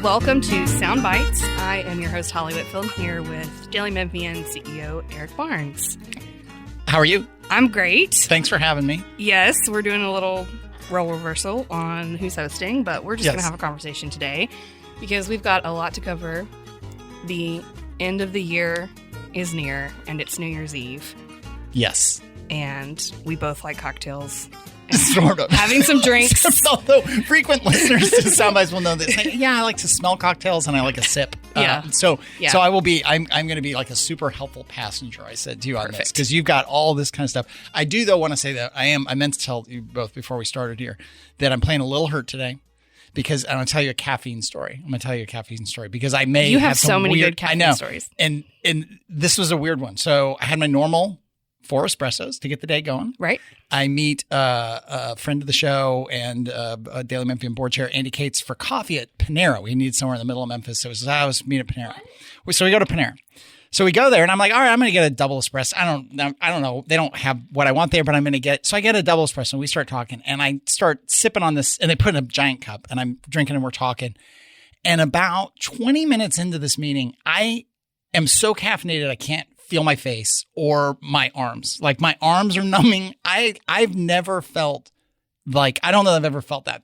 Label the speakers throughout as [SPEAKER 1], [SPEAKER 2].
[SPEAKER 1] Welcome to Sound Bites. I am your host, Holly Whitfield, here with Daily Memphian CEO Eric Barnes.
[SPEAKER 2] How are you?
[SPEAKER 1] I'm great.
[SPEAKER 2] Thanks for having me.
[SPEAKER 1] Yes, we're doing a little role reversal on who's hosting, but we're just going to have a conversation today because we've got a lot to cover. The end of the year is near, and it's New Year's Eve.
[SPEAKER 2] Yes.
[SPEAKER 1] And we both like cocktails.
[SPEAKER 2] Sort of.
[SPEAKER 1] Having some drinks.
[SPEAKER 2] Although frequent listeners to Soundbites will know that. Yeah, I like to smell cocktails and I like a sip.
[SPEAKER 1] Yeah.
[SPEAKER 2] So I will be. I'm going to be like a super helpful passenger. I said to you on this because you've got all this kind of stuff. I do though want to say that I meant to tell you both before we started here that I'm playing a little hurt today. Because I'm going to tell you a caffeine story. Because I may have
[SPEAKER 1] so many
[SPEAKER 2] weird,
[SPEAKER 1] good caffeine stories.
[SPEAKER 2] And this was a weird one. So I had my normal 4 espressos to get the day going.
[SPEAKER 1] Right.
[SPEAKER 2] I meet a friend of the show and a Daily Memphian board chair, Andy Cates, for coffee at Panera. We need somewhere in the middle of Memphis. So he says, I was meet at Panera. So we go to Panera. So we go there and I'm like, all right, I'm going to get a double espresso. I don't know. They don't have what I want there, but I'm going to get. So I get a double espresso and we start talking and I start sipping on this and they put in a giant cup and I'm drinking and we're talking. And about 20 minutes into this meeting, I am so caffeinated I can't feel my face or my arms. Like my arms are numbing. I've never felt like, I don't know that I've ever felt that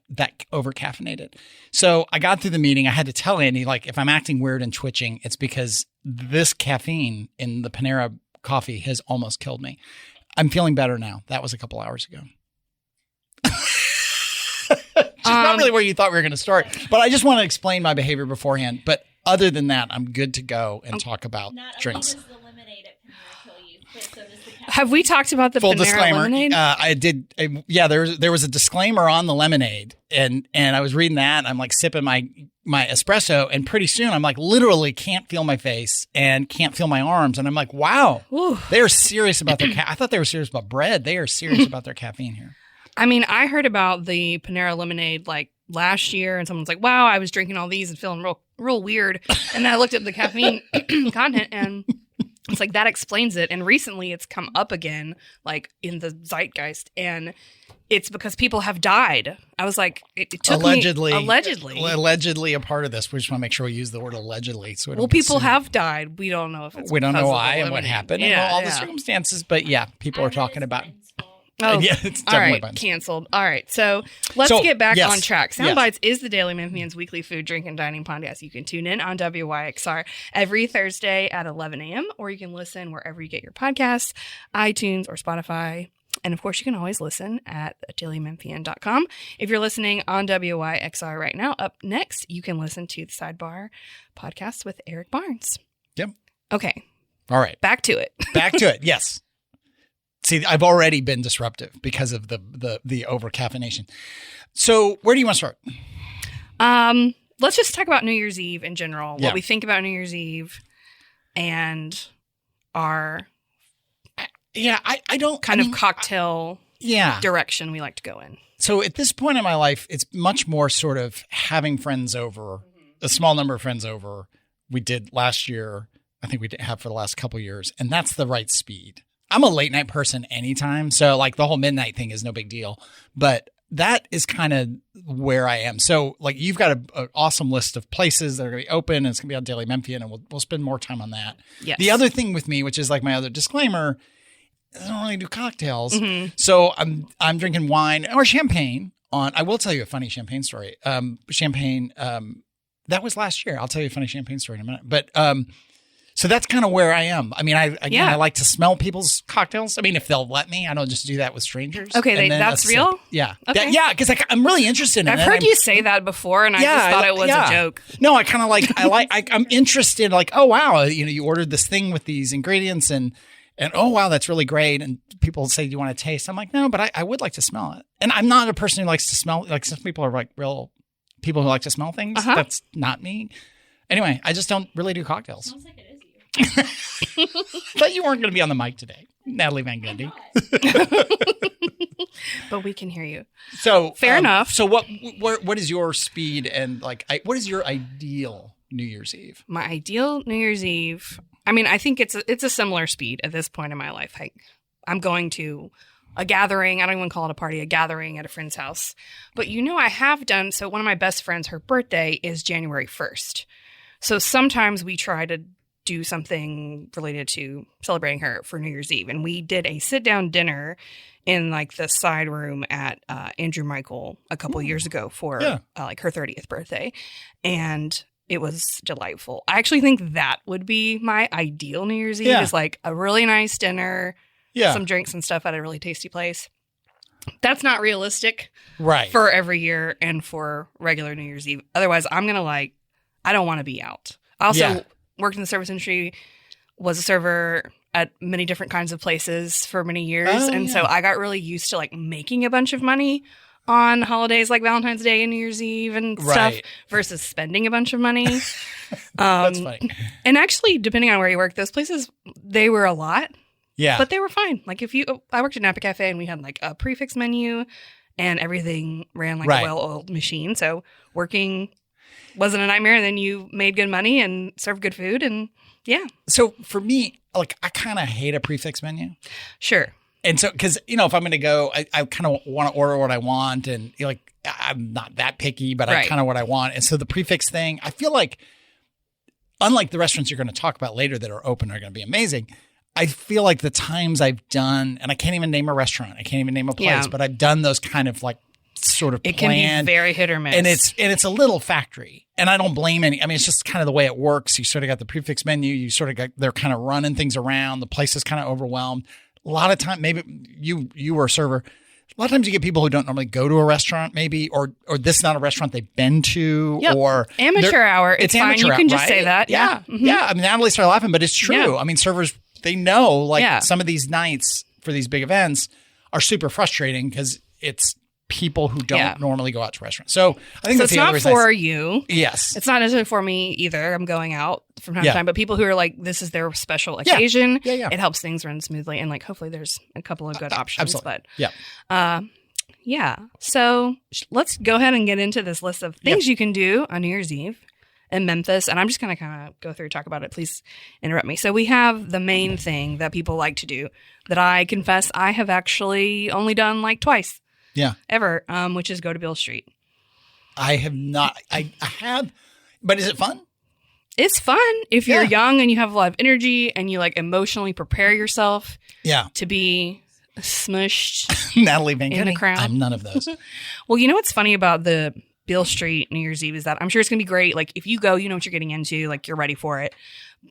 [SPEAKER 2] over caffeinated. So I got through the meeting. I had to tell Andy, like, if I'm acting weird and twitching, it's because this caffeine in the Panera coffee has almost killed me. I'm feeling better now. That was a couple hours ago. Not really where you thought we were going to start, but I just want to explain my behavior beforehand. But other than that, I'm good to go and talk about drinks.
[SPEAKER 1] Have we talked about the
[SPEAKER 2] full
[SPEAKER 1] Panera
[SPEAKER 2] disclaimer?
[SPEAKER 1] lemonade?
[SPEAKER 2] I did. There was a disclaimer on the lemonade, and I was reading that. And I'm like sipping my espresso, and pretty soon I'm like literally can't feel my face and can't feel my arms, and I'm like, wow, they are serious about their. I thought they were serious about bread. They are serious about their caffeine here.
[SPEAKER 1] I mean, I heard about the Panera lemonade like last year, and someone's like, wow, I was drinking all these and feeling real weird, and then I looked at the caffeine content and. It's like that explains it. And recently it's come up again, like in the zeitgeist. And it's because people have died. I was like, it took
[SPEAKER 2] allegedly a part of this. We just want to make sure we use the word allegedly. So
[SPEAKER 1] people have died. We don't know if it's
[SPEAKER 2] we don't know why and what happened and all the circumstances. But yeah, people are talking about.
[SPEAKER 1] Oh,
[SPEAKER 2] yeah, it's
[SPEAKER 1] all right,
[SPEAKER 2] buns.
[SPEAKER 1] Canceled. All right, so let's get back on track. Soundbites is the Daily Memphian's weekly food, drink, and dining podcast. You can tune in on WYXR every Thursday at 11 a.m., or you can listen wherever you get your podcasts, iTunes or Spotify. And, of course, you can always listen at dailymemphian.com. If you're listening on WYXR right now, up next, you can listen to the Sidebar podcast with Eric Barnes.
[SPEAKER 2] Yep.
[SPEAKER 1] Okay.
[SPEAKER 2] All right.
[SPEAKER 1] Back to it.
[SPEAKER 2] Yes. See, I've already been disruptive because of the over caffeination. So where do you want to start?
[SPEAKER 1] Let's just talk about New Year's Eve in general. What we think about New Year's Eve and our cocktail direction we like to go in. So at this point in my life, it's much more sort of having friends over, a small number of friends over. We did last year. I think we have for the last couple of years. And that's the right speed. I'm a late night person anytime. So like the whole midnight thing is no big deal, but that is kind of where I am. So like you've got an awesome list of places that are going to be open and it's going to be on Daily Memphian and we'll spend more time on that. Yes. The other thing with me, which is like my other disclaimer, I don't really do cocktails. Mm-hmm. So I'm drinking wine or champagne I will tell you a funny champagne story. Champagne, that was last year. I'll tell you a funny champagne story in a minute, but, so that's kind of where I am. I mean, I like to smell people's cocktails. I mean, if they'll let me, I don't just do that with strangers. Okay, that's real? Yeah. Okay.
[SPEAKER 2] Because I'm really interested in it.
[SPEAKER 1] I've heard you say that before, and I just thought it was a joke.
[SPEAKER 2] No, I kind of I'm interested, like, oh, wow, you ordered this thing with these ingredients, and oh, wow, that's really great. And people say, do you want to taste? I'm like, no, but I would like to smell it. And I'm not a person who likes to smell, like some people are like real people who like to smell things. Uh-huh. That's not me. Anyway, I just don't really do cocktails. Sounds like it is. Thought you weren't going to be on the mic today, Natalie Van Gundy.
[SPEAKER 1] But we can hear you.
[SPEAKER 2] So
[SPEAKER 1] fair enough.
[SPEAKER 2] So what is your speed and what is your ideal New Year's Eve?
[SPEAKER 1] My ideal New Year's Eve. I mean, I think it's a similar speed at this point in my life. I'm going to
[SPEAKER 3] a gathering. I don't even call it a party, a gathering at a friend's house. But I have done, so one of my best friends, her birthday is January 1st. So sometimes we try to do something related to celebrating her for New Year's Eve. And we did a sit-down dinner in like the side room at Andrew Michael a couple years ago for like her 30th birthday. And it was delightful. I actually think that would be my ideal New Year's Eve is like a really nice dinner, some drinks and stuff at a really tasty place. That's not realistic for every year and for regular New Year's Eve. Otherwise, I'm going to I don't want to be out. I also worked in the service industry, was a server at many different kinds of places for many years. So I got really used to making a bunch of money on holidays like Valentine's Day and New Year's Eve and stuff versus spending a bunch of money.
[SPEAKER 2] That's funny.
[SPEAKER 3] And actually, depending on where you work, those places, they were a lot.
[SPEAKER 2] Yeah.
[SPEAKER 3] But they were fine. I worked at Napa Cafe and we had a prefix menu and everything ran like a well-oiled machine. So working wasn't a nightmare. And then you made good money and served good food. And
[SPEAKER 2] So for me, I kind of hate a prefix menu.
[SPEAKER 3] Sure.
[SPEAKER 2] And so, because, if I'm going to go, I kind of want to order what I want. And I'm not that picky, but I kind of what I want. And so the prefix thing, I feel like, unlike the restaurants you're going to talk about later that are open are going to be amazing, I feel like the times I've done, and I can't even name a restaurant, I can't even name a place, but I've done those kind of sort of
[SPEAKER 3] it
[SPEAKER 2] planned.
[SPEAKER 3] Can be very hit or miss.
[SPEAKER 2] And it's a little factory. And I don't blame any. I mean, it's just kind of the way it works. You sort of got the prefix menu. You sort of they're kind of running things around. The place is kind of overwhelmed. A lot of time, maybe you were a server. A lot of times you get people who don't normally go to a restaurant maybe, or this is not a restaurant they've been to, or
[SPEAKER 3] amateur hour. It's fine.
[SPEAKER 2] Amateur
[SPEAKER 3] you can
[SPEAKER 2] hour,
[SPEAKER 3] just say that. Yeah.
[SPEAKER 2] Mm-hmm. Yeah. I mean, Natalie started laughing, but it's true. I mean, servers, they know some of these nights for these big events are super frustrating because it's people who don't normally go out to restaurants. So I think that's the other reason.
[SPEAKER 3] It's not for you.
[SPEAKER 2] Yes.
[SPEAKER 3] It's not necessarily for me either. I'm going out from time to time, but people who are this is their special occasion, it helps things run smoothly. And hopefully there's a couple of good options.
[SPEAKER 2] Absolutely.
[SPEAKER 3] But so let's go ahead and get into this list of things you can do on New Year's Eve in Memphis. And I'm just going to kind of go through, talk about it. Please interrupt me. So we have the main thing that people like to do that I confess I have actually only done twice.
[SPEAKER 2] Yeah.
[SPEAKER 3] Ever, which is go to Beale Street.
[SPEAKER 2] I have not. I have, but is it fun?
[SPEAKER 3] It's fun if you're young and you have a lot of energy and you emotionally prepare yourself. to be smushed.
[SPEAKER 2] Natalie Van
[SPEAKER 3] in a crowd.
[SPEAKER 2] I'm none of those.
[SPEAKER 3] Well, you know what's funny about the Beale Street New Year's Eve is that I'm sure it's gonna be great. If you go, you know what you're getting into. You're ready for it.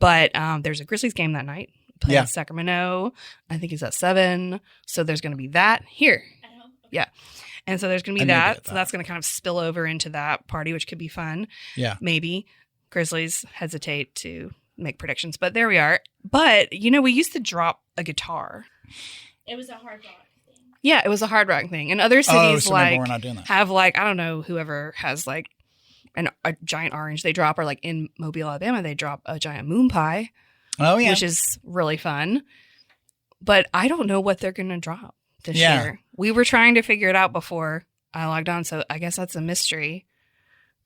[SPEAKER 3] But there's a Grizzlies game that night. Playing Sacramento. I think it's at 7. So there's gonna be that here. Yeah. And so there's going to be that. So that's going to kind of spill over into that party, which could be fun.
[SPEAKER 2] Yeah.
[SPEAKER 3] Maybe. Grizzlies hesitate to make predictions, but there we are. But, we used to drop a guitar.
[SPEAKER 4] It was a hard rock thing.
[SPEAKER 3] Yeah, it was a hard rock thing. And other cities
[SPEAKER 2] we're not doing that.
[SPEAKER 3] have I don't know, whoever has a giant orange they drop, or in Mobile, Alabama, they drop a giant moon pie.
[SPEAKER 2] Oh, yeah.
[SPEAKER 3] Which is really fun. But I don't know what they're going to drop this year. We were trying to figure it out before I logged on, so I guess that's a mystery.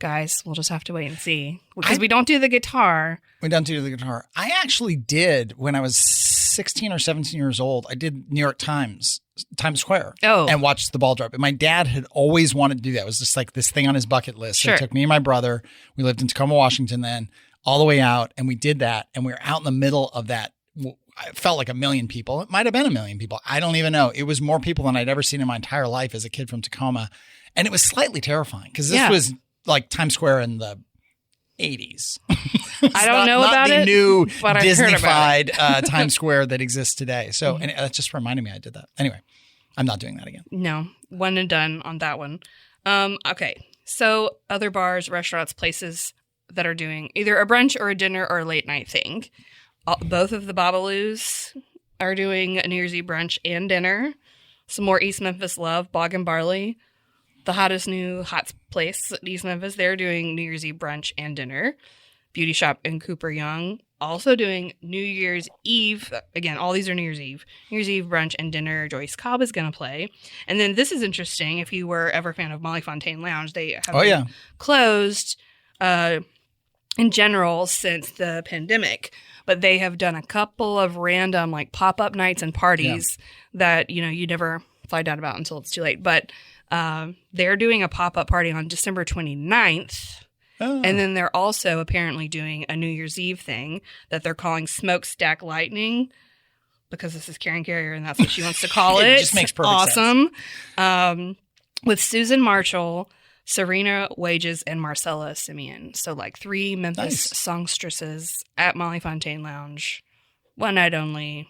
[SPEAKER 3] Guys, we'll just have to wait and see. Because we don't do the guitar.
[SPEAKER 2] We don't do the guitar. I actually did, when I was 16 or 17 years old, I did New York Times Square. And watched the ball drop. And my dad had always wanted to do that. It was just this thing on his bucket list.
[SPEAKER 3] Sure.
[SPEAKER 2] So he took me and my brother. We lived in Tacoma, Washington then, all the way out. And we did that. And we were out in the middle of that. It felt like 1 million people. It might have been 1 million people. I don't even know. It was more people than I'd ever seen in my entire life as a kid from Tacoma. And it was slightly terrifying because this was Times Square in the 80s.
[SPEAKER 3] I don't know about
[SPEAKER 2] it. Not the new
[SPEAKER 3] Disney-fied
[SPEAKER 2] Times Square that exists today. So and that just reminded me I did that. Anyway, I'm not doing that again.
[SPEAKER 3] No, one and done on that one. Okay. So other bars, restaurants, places that are doing either a brunch or a dinner or a late night thing. Both of the Bobaloos are doing a New Year's Eve brunch and dinner. Some more East Memphis love, Bog and Barley. The hottest new hot place at East Memphis, they're doing New Year's Eve brunch and dinner. Beauty Shop and Cooper Young also doing New Year's Eve. Again, all these are New Year's Eve. New Year's Eve brunch and dinner. Joyce Cobb is going to play. And then this is interesting. If you were ever a fan of Molly Fontaine Lounge, they have been closed in general since the pandemic. but they have done a couple of random like pop-up nights and parties that, you never find out about until it's too late. But they're doing a pop-up party on December 29th. Oh. And then they're also apparently doing a New Year's Eve thing that they're calling Smokestack Lightning, because this is Karen Carrier and that's what she wants to call it.
[SPEAKER 1] It just makes perfect sense.
[SPEAKER 3] Awesome. With Susan Marshall, Serena Wages, and Marcella Simeon. So like 3 Memphis songstresses at Molly Fontaine Lounge. One night only.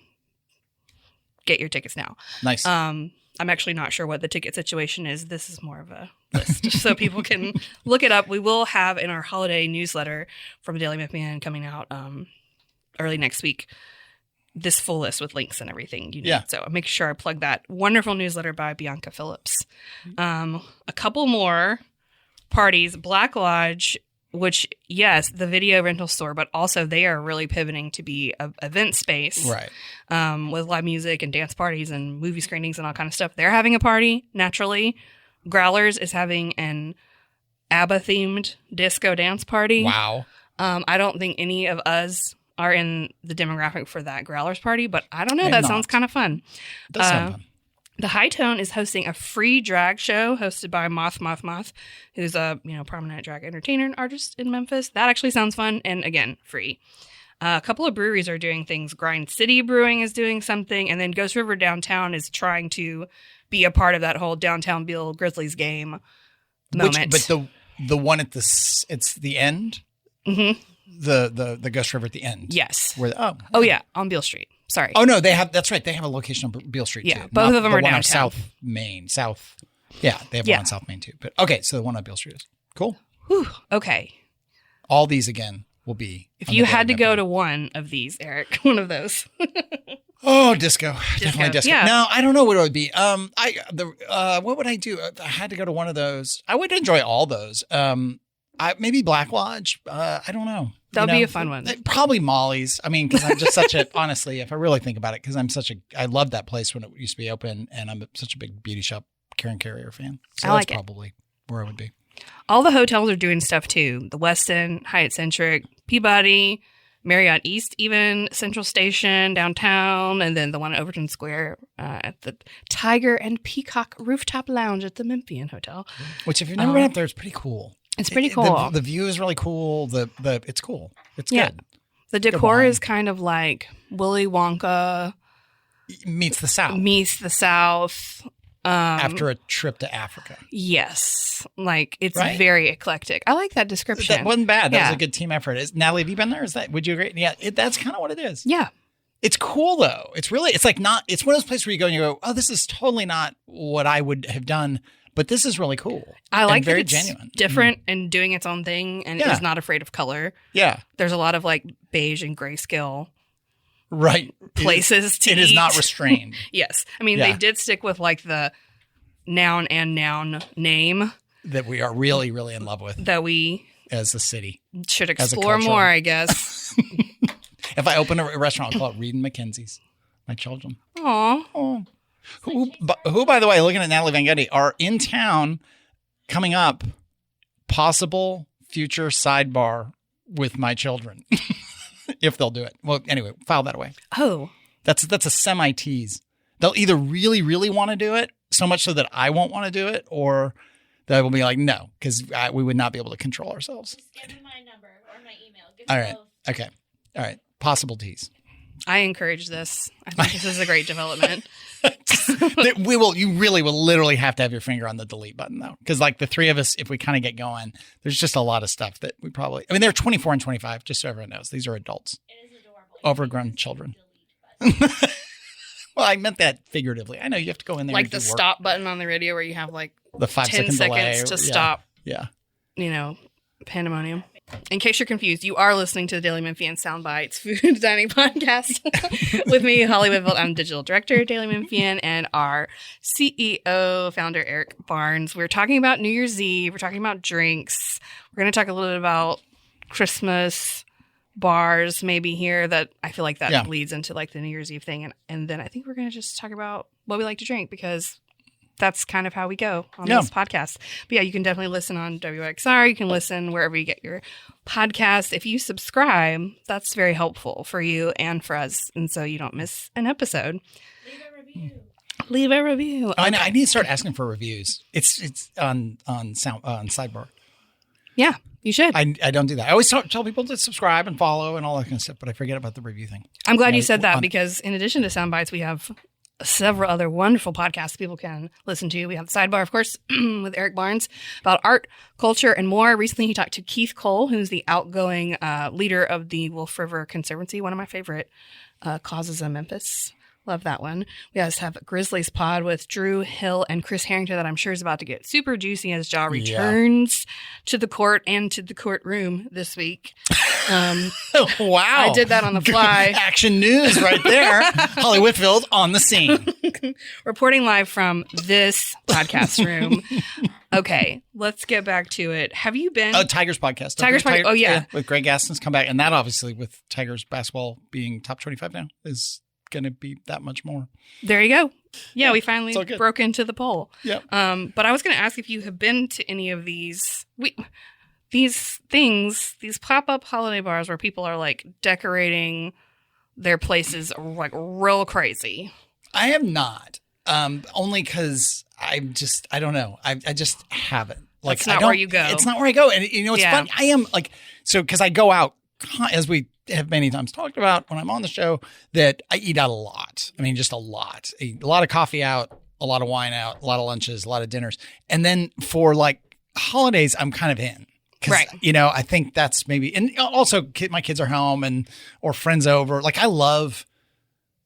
[SPEAKER 3] Get your tickets now.
[SPEAKER 1] Nice.
[SPEAKER 3] I'm actually not sure what the ticket situation is. This is more of a list so people can look it up. We will have in our holiday newsletter from Daily Memphian coming out early next week this full list with links and everything you need. Yeah. So make sure I plug that wonderful newsletter by Bianca Phillips. A couple more parties. Black Lodge, which, yes, the video rental store, but also they are really pivoting to be an event space.
[SPEAKER 1] Right.
[SPEAKER 3] With live music and dance parties and movie screenings and all kind of stuff. They're having a party, naturally. Growlers is having an ABBA-themed disco dance party.
[SPEAKER 1] Wow.
[SPEAKER 3] I don't think any of us are in the demographic for that Growlers party, but I don't know. That sounds kind of fun.
[SPEAKER 1] It does sound fun.
[SPEAKER 3] The High Tone is hosting a free drag show hosted by Moth, who's a prominent drag entertainer and artist in Memphis. That actually sounds fun, and again, free. A couple of breweries are doing things. Grind City Brewing is doing something, and then Ghost River Downtown is trying to be a part of that whole Downtown Bill Grizzlies game moment.
[SPEAKER 1] But the one at it's the end?
[SPEAKER 3] Mm-hmm.
[SPEAKER 1] The Ghost River at the end?
[SPEAKER 3] Yes.
[SPEAKER 1] Oh,
[SPEAKER 3] yeah, on Beale Street. Sorry.
[SPEAKER 1] Oh, no, that's right. They have a location on Beale Street, too.
[SPEAKER 3] Both of them are
[SPEAKER 1] downtown.
[SPEAKER 3] downtown.
[SPEAKER 1] South Main. Yeah, they have one on South Main, too. But okay, so the one on Beale Street is cool.
[SPEAKER 3] Whew, okay.
[SPEAKER 1] All these, again, will be.
[SPEAKER 3] If you had to go to one of these, Eric, one of those.
[SPEAKER 1] Oh, disco. Definitely disco.
[SPEAKER 3] Yeah.
[SPEAKER 1] No, I don't know what it would be. What would I do? If I had to go to one of those. I would enjoy all those. Maybe Black Lodge. I don't know.
[SPEAKER 3] That would be a fun one.
[SPEAKER 1] Probably Molly's. I mean, because I'm just honestly, if I really think about it, because I loved that place when it used to be open, and I'm such a big beauty shop Karen Carrier fan. So that's probably where I would be.
[SPEAKER 3] All the hotels are doing stuff too. The Westin, Hyatt Centric, Peabody, Marriott East, even Central Station downtown, and then the one at Overton Square at the Tiger and Peacock Rooftop Lounge at the Memphian Hotel.
[SPEAKER 1] Which, if you've never been up there, it's pretty cool.
[SPEAKER 3] It's pretty cool.
[SPEAKER 1] The view is really cool. It's cool. It's good.
[SPEAKER 3] The decor is kind of like Willy Wonka
[SPEAKER 1] meets the
[SPEAKER 3] South.
[SPEAKER 1] After a trip to Africa.
[SPEAKER 3] Yes. Like, it's very eclectic. I like that description.
[SPEAKER 1] That wasn't bad. That was a good team effort. Natalie, have you been there? Would you agree? Yeah, that's kind of what it is.
[SPEAKER 3] Yeah.
[SPEAKER 1] It's cool, though. It's one of those places where you go and you go, oh, this is totally not what I would have done, but this is really cool.
[SPEAKER 3] I like
[SPEAKER 1] very
[SPEAKER 3] that it's
[SPEAKER 1] genuine.
[SPEAKER 3] Different and doing its own thing and is not afraid of color.
[SPEAKER 1] Yeah.
[SPEAKER 3] There's a lot of like beige and grayscale.
[SPEAKER 1] Right.
[SPEAKER 3] Places to eat.
[SPEAKER 1] It is not restrained.
[SPEAKER 3] Yes. I mean, they did stick with like the noun and noun name.
[SPEAKER 1] That we are really, really in love with.
[SPEAKER 3] That we
[SPEAKER 1] as a city
[SPEAKER 3] should explore more, I guess.
[SPEAKER 1] If I open a restaurant, I'll call it Reed and Mackenzie's. My children.
[SPEAKER 3] Aww.
[SPEAKER 1] Who, by the way, looking at Natalie Van Gundy, are in town coming up. Possible future sidebar with my children. If they'll do it. Well, anyway, file that away.
[SPEAKER 3] Oh.
[SPEAKER 1] That's a semi-tease. They'll either really, really want to do it, so much so that I won't want to do it, or they will be like, no, because we would not be able to control ourselves.
[SPEAKER 4] Just give me my number or my email.
[SPEAKER 1] All right. Okay. All right. Possible tease.
[SPEAKER 3] I encourage this. I think this is a great development.
[SPEAKER 1] You really will literally have to have your finger on the delete button, though. Because like the three of us, if we kind of get going, there's just a lot of stuff that we probably, I mean, they're 24 and 25, just so everyone knows. These are adults.
[SPEAKER 4] It is adorable.
[SPEAKER 1] Overgrown children. Well, I meant that figuratively. I know you have to go in there.
[SPEAKER 3] Like
[SPEAKER 1] and
[SPEAKER 3] the
[SPEAKER 1] do work.
[SPEAKER 3] stop button on the radio where you have like
[SPEAKER 1] the 5
[SPEAKER 3] 10
[SPEAKER 1] second delay.
[SPEAKER 3] seconds to stop.
[SPEAKER 1] Yeah.
[SPEAKER 3] Pandemonium. In case you're confused, you are listening to the Daily Memphian Soundbites Food Dining Podcast with me, Holly Whitfield. I'm digital director at Daily Memphian, and our CEO, founder Eric Barnes. We're talking about New Year's Eve. We're talking about drinks. We're going to talk a little bit about Christmas bars maybe here. That I feel like that bleeds into like the New Year's Eve thing. And then I think we're going to just talk about what we like to drink because that's kind of how we go on this podcast. But yeah, you can definitely listen on WXR. You can listen wherever you get your podcast. If you subscribe, that's very helpful for you and for us. And so you don't miss an episode. Leave a review.
[SPEAKER 1] Okay. I need to start asking for reviews. It's on Sidebar.
[SPEAKER 3] Yeah, you should.
[SPEAKER 1] I don't do that. I always tell people to subscribe and follow and all that kind of stuff, but I forget about the review thing.
[SPEAKER 3] I'm glad you said that because in addition to Soundbites, we have several other wonderful podcasts people can listen to. We have the Sidebar, of course, with Eric Barnes about art, culture, and more. Recently, he talked to Keith Cole, who's the outgoing leader of the Wolf River Conservancy, one of my favorite causes in Memphis. Love that one. We also have Grizzlies Pod with Drew Hill and Chris Harrington that I'm sure is about to get super juicy as Ja returns to the court and to the courtroom this week.
[SPEAKER 1] Wow.
[SPEAKER 3] I did that on the fly.
[SPEAKER 1] Action news right there. Holly Whitfield on the scene.
[SPEAKER 3] Reporting live from this podcast room. Okay, let's get back to it. Have you been?
[SPEAKER 1] Oh, Tigers podcast.
[SPEAKER 3] Tigers podcast. Oh, yeah.
[SPEAKER 1] With Greg Gaston's come back. And that obviously with Tigers basketball being top 25 now is going to be that much more.
[SPEAKER 3] There you go. Yeah, we finally broke into the poll.
[SPEAKER 1] Yeah.
[SPEAKER 3] But I was going to ask if you have been to any of these these pop-up holiday bars where people are like decorating their places like real crazy.
[SPEAKER 1] I have not. Only because I don't know. I just haven't. Like,
[SPEAKER 3] it's not where you go.
[SPEAKER 1] It's not where I go. And you know, it's fun. I am like, so because I go out, as we have many times talked about when I'm on the show, that I eat out a lot. I mean, just a lot. A lot of coffee out, a lot of wine out, a lot of lunches, a lot of dinners. And then for like holidays, I'm kind of in.
[SPEAKER 3] Right.
[SPEAKER 1] You know, I think that's maybe, and also my kids are home or friends over. Like I love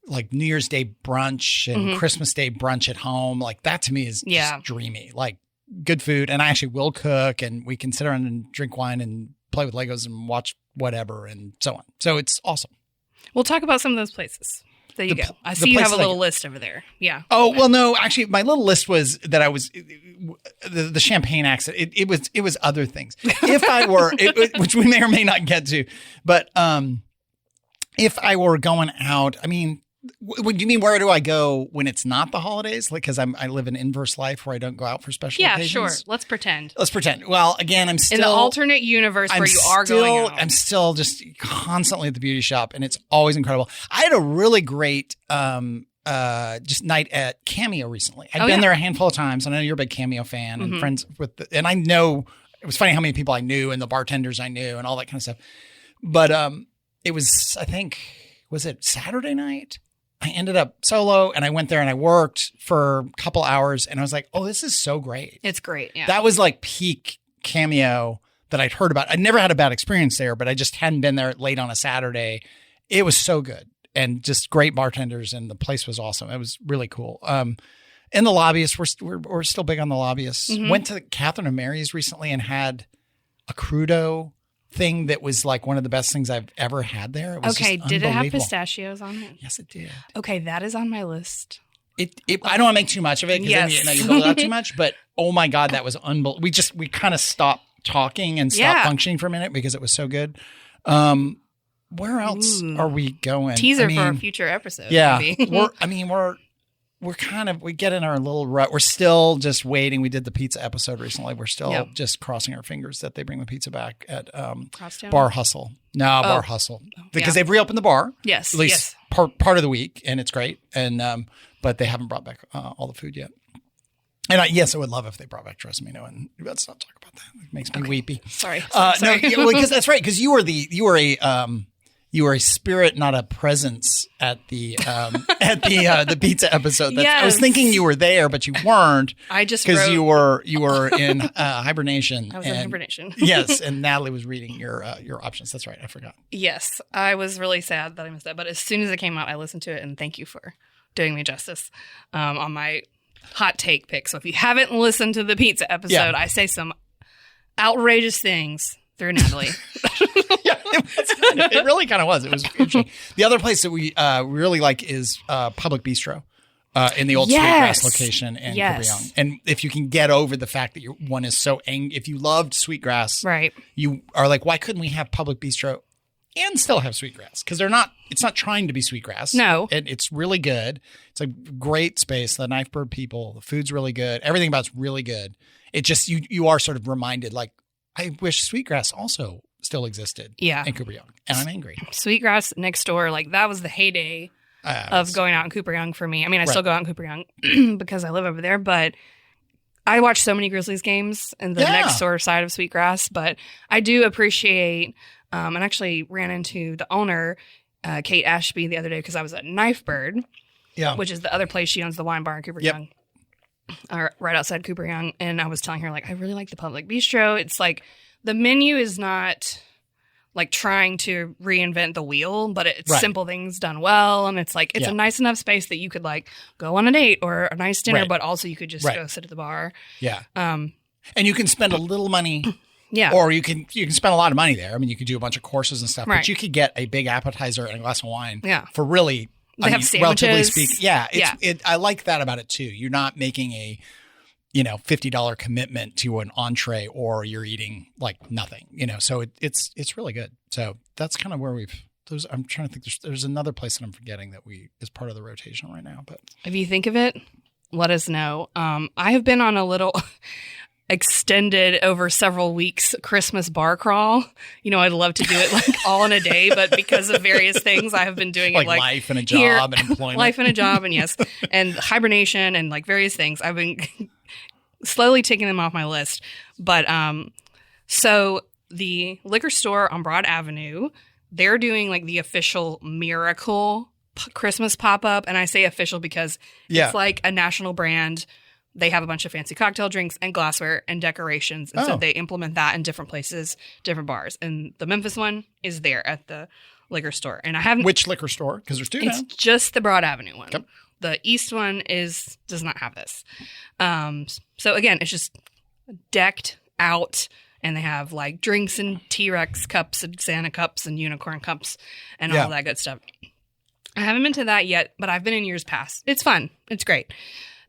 [SPEAKER 1] like New Year's Day brunch and Christmas Day brunch at home. Like that to me is just dreamy. Like good food. And I actually will cook and we can sit around and drink wine and play with Legos and watch whatever and so on. So it's awesome.
[SPEAKER 3] We'll talk about some of those places. There you go. I see you have a little list over there. Yeah.
[SPEAKER 1] Oh, well, no, actually my little list was that I was the champagne accident. It was other things. If I were, which we may or may not get to, but if I were going out, I mean, what do you mean? Where do I go when it's not the holidays? Like, because I live an inverse life where I don't go out for special occasions.
[SPEAKER 3] Yeah, sure. Let's pretend.
[SPEAKER 1] Well, again, I'm still
[SPEAKER 3] in the alternate universe where you are going out.
[SPEAKER 1] I'm still just constantly at the beauty shop, and it's always incredible. I had a really great just night at Cameo recently. I've been there a handful of times. I know you're a big Cameo fan and friends with, and I know it was funny how many people I knew and the bartenders I knew and all that kind of stuff. But it was, I think, was it Saturday night? I ended up solo and I went there and I worked for a couple hours and I was like, oh, this is so great.
[SPEAKER 3] It's great. Yeah.
[SPEAKER 1] That was like peak Cameo that I'd heard about. I'd never had a bad experience there, but I just hadn't been there late on a Saturday. It was so good and just great bartenders and the place was awesome. It was really cool. And the lobbyists, we're still big on the lobbyists. Went to Catherine and Mary's recently and had a crudo thing that was like one of the best things I've ever had there. It was
[SPEAKER 3] did it have pistachios on it?
[SPEAKER 1] Yes, it did.
[SPEAKER 3] Okay, that is on my list.
[SPEAKER 1] I don't want to make too much of it because then you build it up too much. But oh my God, that was unbelievable. We kind of stopped talking and stopped functioning for a minute because it was so good. Where else are we going?
[SPEAKER 3] Teaser for a future episode.
[SPEAKER 1] Yeah,
[SPEAKER 3] maybe.
[SPEAKER 1] we get in our little rut. We're still just waiting. We did the pizza episode recently. We're still just crossing our fingers that they bring the pizza back at Bar Hustle. No, Bar Hustle. Because they've reopened the bar.
[SPEAKER 3] Yes.
[SPEAKER 1] At least part of the week, and it's great. And but they haven't brought back all the food yet. And I would love if they brought back Tresmino. And let's not talk about that. It makes me weepy.
[SPEAKER 3] Sorry.
[SPEAKER 1] No, because that's right. Because you were a spirit, not a presence at the pizza episode. I was thinking you were there, but you weren't.
[SPEAKER 3] I just
[SPEAKER 1] because you were in hibernation.
[SPEAKER 3] I was in hibernation.
[SPEAKER 1] Yes, and Natalie was reading your options. That's right. I forgot.
[SPEAKER 3] Yes, I was really sad that I missed that. But as soon as it came out, I listened to it, and thank you for doing me justice on my hot take pick. So if you haven't listened to the pizza episode, I say some outrageous things through Natalie.
[SPEAKER 1] It really kind of was. It was interesting. The other place that we really like is Public Bistro in the old Sweetgrass location in Cabrillon. And if you can get over the fact that one is so angry, if you loved Sweetgrass,
[SPEAKER 3] right,
[SPEAKER 1] you are like, why couldn't we have Public Bistro and still have sweetgrass because it's not trying to be sweetgrass.
[SPEAKER 3] No.
[SPEAKER 1] And it's really good. It's a great space. The Knife Bird people, the food's really good. Everything about it's really good. It just, you are sort of reminded, like, I wish sweetgrass also still existed in Cooper Young. And I'm angry.
[SPEAKER 3] Sweetgrass next door, like that was the heyday of going out in Cooper Young for me. I mean, I still go out in Cooper Young because I live over there, but I watch so many Grizzlies games in the next door side of Sweetgrass. But I do appreciate, and actually ran into the owner, Kate Ashby, the other day because I was at Knife Bird, which is the other place she owns the wine bar in Cooper Young, right outside Cooper Young. And I was telling her, like, I really like the Public Bistro. It's like the menu is not like trying to reinvent the wheel, but it's simple things done well. And it's like, it's a nice enough space that you could like go on a date or a nice dinner, but also you could just go sit at the bar.
[SPEAKER 1] Yeah. And you can spend a little money.
[SPEAKER 3] Yeah.
[SPEAKER 1] Or you can spend a lot of money there. I mean, you could do a bunch of courses and stuff, but you could get a big appetizer and a glass of wine for really,
[SPEAKER 3] they have sandwiches.
[SPEAKER 1] Relatively speaking. I like that about it too. You're not making a, $50 commitment to an entree, or you're eating like nothing, so it's really good. So that's kind of where I'm trying to think. There's another place that I'm forgetting that is part of the rotation right now, but
[SPEAKER 3] if you think of it, let us know. I have been on a little extended over several weeks Christmas bar crawl. I'd love to do it like all in a day, but because of various things, I have been doing it like
[SPEAKER 1] life and a job and employment.
[SPEAKER 3] Life and a job, and and hibernation and like various things. I've been slowly taking them off my list. But so the liquor store on Broad Avenue, they're doing like the official Miracle Christmas pop-up. And I say official because it's like a national brand. They have a bunch of fancy cocktail drinks and glassware and decorations. And so they implement that in different places, different bars. And the Memphis one is there at the liquor store. And I haven't...
[SPEAKER 1] Which liquor store? Because there's two now.
[SPEAKER 3] It's just the Broad Avenue one.
[SPEAKER 1] Yep.
[SPEAKER 3] The East one does not have this. So again, it's just decked out, and they have like drinks and T-Rex cups and Santa cups and unicorn cups and all that good stuff. I haven't been to that yet, but I've been in years past. It's fun. It's great.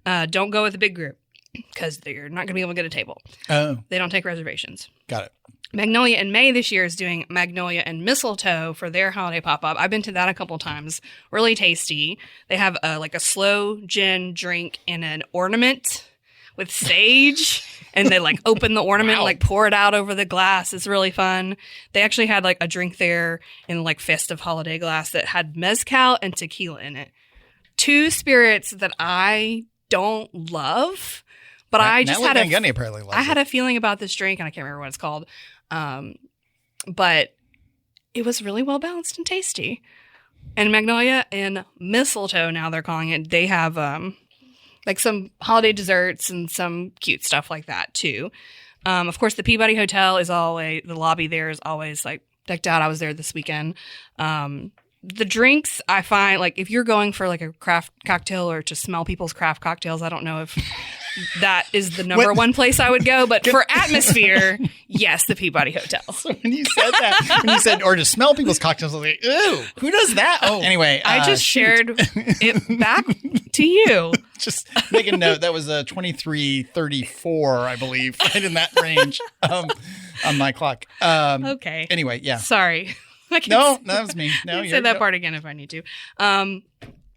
[SPEAKER 3] Don't go with a big group because you're not going to be able to get a table.
[SPEAKER 1] Oh.
[SPEAKER 3] They don't take reservations.
[SPEAKER 1] Got it.
[SPEAKER 3] Magnolia in May this year is doing Magnolia and Mistletoe for their holiday pop-up. I've been to that a couple times. Really tasty. They have like a slow gin drink in an ornament with sage. And they like open the ornament, like pour it out over the glass. It's really fun. They actually had like a drink there in like festive holiday glass that had mezcal and tequila in it. Two spirits that I don't love, but I just had a feeling about this drink, and I can't remember what it's called. But it was really well balanced and tasty. And Magnolia and Mistletoe, now they're calling it, they have like some holiday desserts and some cute stuff like that too. Of course, the Peabody Hotel the lobby there is always like decked out. I was there this weekend. The drinks, I find, like, if you're going for, like, a craft cocktail or to smell people's craft cocktails, I don't know if that is the number one place I would go. But for atmosphere, yes, the Peabody Hotel.
[SPEAKER 1] So when you said, or to smell people's cocktails, I was like, ooh, who does that? Oh, anyway.
[SPEAKER 3] I just shared it back to you.
[SPEAKER 1] Just make a note. That was a 23:34, I believe, right in that range on my clock.
[SPEAKER 3] Okay.
[SPEAKER 1] Anyway, yeah.
[SPEAKER 3] Sorry.
[SPEAKER 1] No, that was me. No,
[SPEAKER 3] say that part again if I need to.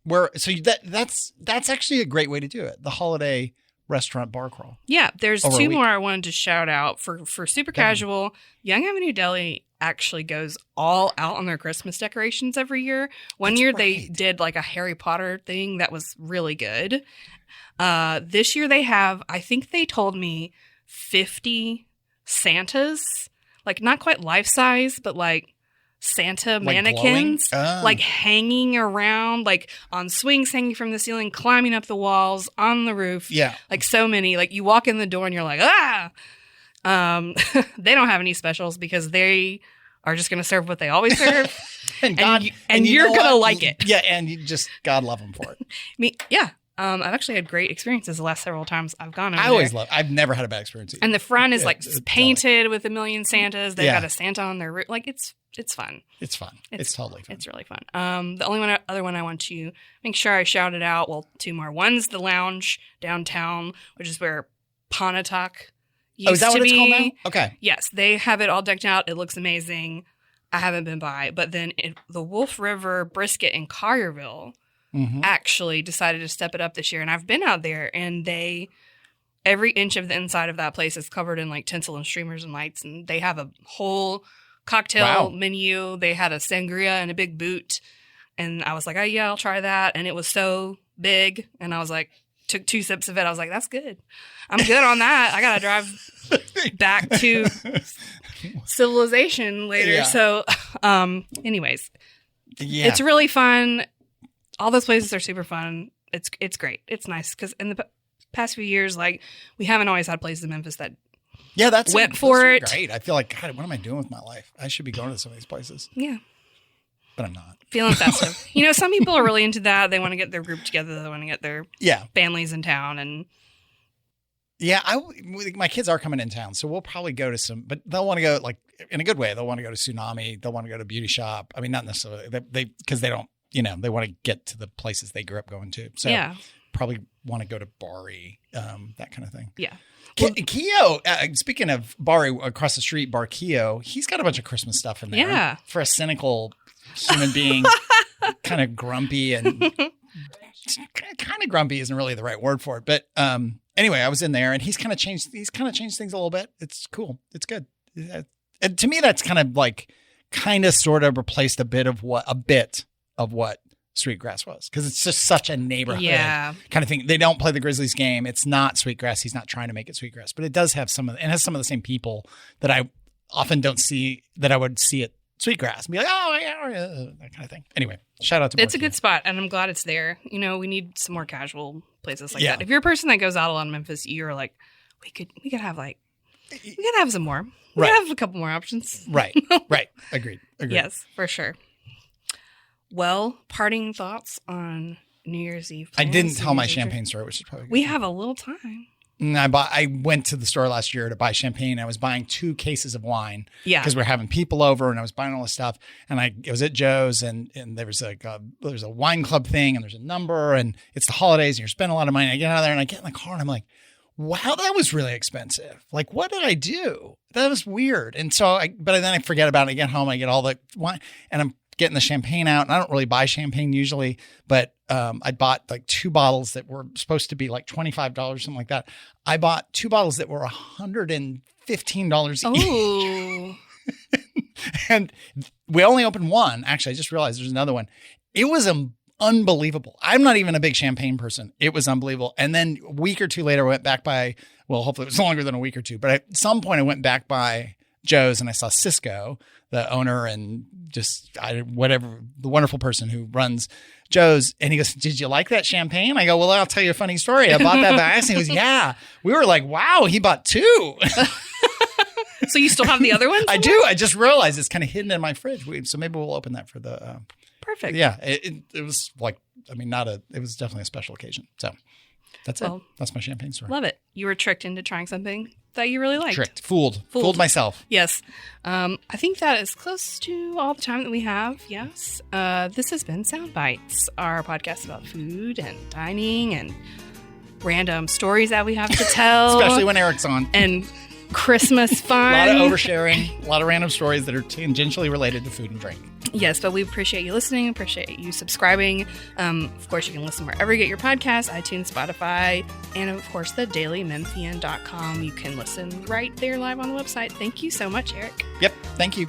[SPEAKER 1] That's actually a great way to do it. The holiday restaurant bar crawl.
[SPEAKER 3] Yeah, there's two more I wanted to shout out for super casual. Young Avenue Deli actually goes all out on their Christmas decorations every year. One year they did like a Harry Potter thing that was really good. This year they have, I think they told me 50 Santas, like not quite life size, but like Santa mannequins, like hanging around, like on swings hanging from the ceiling, climbing up the walls, on the roof.
[SPEAKER 1] Yeah.
[SPEAKER 3] Like so many. Like you walk in the door and you're like, ah! They don't have any specials because they are just going to serve what they always serve. and you're going to like it.
[SPEAKER 1] Yeah, and you just, God love them for it.
[SPEAKER 3] Yeah. I've actually had great experiences the last several times I've gone over
[SPEAKER 1] I've never had a bad experience either.
[SPEAKER 3] And the front is painted with a million Santas. They've got a Santa on their roof. Like it's fun.
[SPEAKER 1] It's fun. It's totally fun.
[SPEAKER 3] It's really fun. The only other one I want to make sure I shouted out, well, two more. One's the Lounge downtown, which is where Pontotoc used to be.
[SPEAKER 1] Is that what it's called now? Okay.
[SPEAKER 3] Yes, they have it all decked out. It looks amazing. I haven't been by. But then the Wolf River Brisket in Collierville actually decided to step it up this year. And I've been out there, and every inch of the inside of that place is covered in like tinsel and streamers and lights. And they have a whole cocktail menu. They had a sangria and a big boot. And I was like, oh, yeah, I'll try that. And it was so big. And I was like, took 2 sips of it. I was like, that's good. I'm good on that. I got to drive back to civilization later. Yeah. So anyways, it's really fun. All those places are super fun. It's great. It's nice because in the past few years, like, we haven't always had places in Memphis that went for it.
[SPEAKER 2] Great. I feel like, God, what am I doing with my life? I should be going to some of these places.
[SPEAKER 3] Yeah.
[SPEAKER 2] But I'm not.
[SPEAKER 3] Feeling festive. Some people are really into that. They want to get their group together. They want to get their families in town. And
[SPEAKER 2] yeah, my kids are coming in town, so we'll probably go to some, but they'll want to go, like, in a good way. They'll want to go to Tsunami. They'll want to go to Beauty Shop. I mean, not necessarily, because they don't, they want to get to the places they grew up going to. So probably want to go to Bari, that kind of thing.
[SPEAKER 3] Yeah.
[SPEAKER 2] Keo, speaking of Bari, across the street, Bar Keo, he's got a bunch of Christmas stuff in there.
[SPEAKER 3] Yeah.
[SPEAKER 2] For a cynical human being, kind of grumpy and kind of grumpy isn't really the right word for it. But anyway, I was in there, and he's kind of changed things a little bit. It's cool. It's good. And to me, that's kind of sort of replaced a bit of what Sweetgrass was, because it's just such a neighborhood kind of thing. They don't play the Grizzlies game. It's not Sweetgrass. He's not trying to make it Sweetgrass, but it does have it has some of the same people that I often don't see that I would see at Sweetgrass and be like, oh yeah, that kind of thing. Anyway, shout out to
[SPEAKER 3] It's a good spot, and I'm glad it's there. We need some more casual places like that. If you're a person that goes out a lot in Memphis, you're like, we could have some more. We could have a couple more options.
[SPEAKER 2] Right. Agreed.
[SPEAKER 3] Yes, for sure. Well, parting thoughts on New Year's Eve plans?
[SPEAKER 2] I didn't tell my champagne story, which is probably good.
[SPEAKER 3] We have a little time.
[SPEAKER 2] I went to the store last year to buy champagne. I was buying 2 cases of wine because we're having people over, and I was buying all this stuff. And it was at Joe's, and there was there's a wine club thing, and there's a number, and it's the holidays, and you're spending a lot of money. I get out of there, and I get in the car, and I'm like, wow, that was really expensive. Like, what did I do? That was weird. And so, but then I forget about it. I get home, I get all the wine, and I'm getting the champagne out. And I don't really buy champagne usually, but I bought like 2 bottles that were supposed to be like $25, something like that. I bought 2 bottles that were $115 each. And we only opened one. Actually, I just realized there's another one. It was unbelievable. I'm not even a big champagne person. It was unbelievable. And then a week or 2 later, I went back by, well, hopefully it was longer than a week or 2, but at some point I went back by Joe's, and I saw Cisco, the owner, and the wonderful person who runs Joe's. And he goes, did you like that champagne? I go, well, I'll tell you a funny story. I bought that by accident. He goes, yeah. We were like, wow, he bought 2.
[SPEAKER 3] So you still have the other ones?
[SPEAKER 2] I do. I just realized it's kind of hidden in my fridge. So maybe we'll open that for the...
[SPEAKER 3] Perfect.
[SPEAKER 2] Yeah. It was like, it was definitely a special occasion. So that's it. That's my champagne story.
[SPEAKER 3] Love it. You were tricked into trying something that you really liked.
[SPEAKER 2] Tricked. Fooled myself.
[SPEAKER 3] Yes. I think that is close to all the time that we have. Yes. This has been Sound Bites, our podcast about food and dining and random stories that we have to tell.
[SPEAKER 2] Especially when Eric's on.
[SPEAKER 3] And Christmas fun.
[SPEAKER 2] A lot of oversharing, a lot of random stories that are tangentially related to food and drink.
[SPEAKER 3] Yes, but we appreciate you listening, appreciate you subscribing. Of course, you can listen wherever you get your podcasts, iTunes, Spotify, and of course, thedailymemphian.com. You can listen right there live on the website. Thank you so much, Eric.
[SPEAKER 2] Yep, thank you.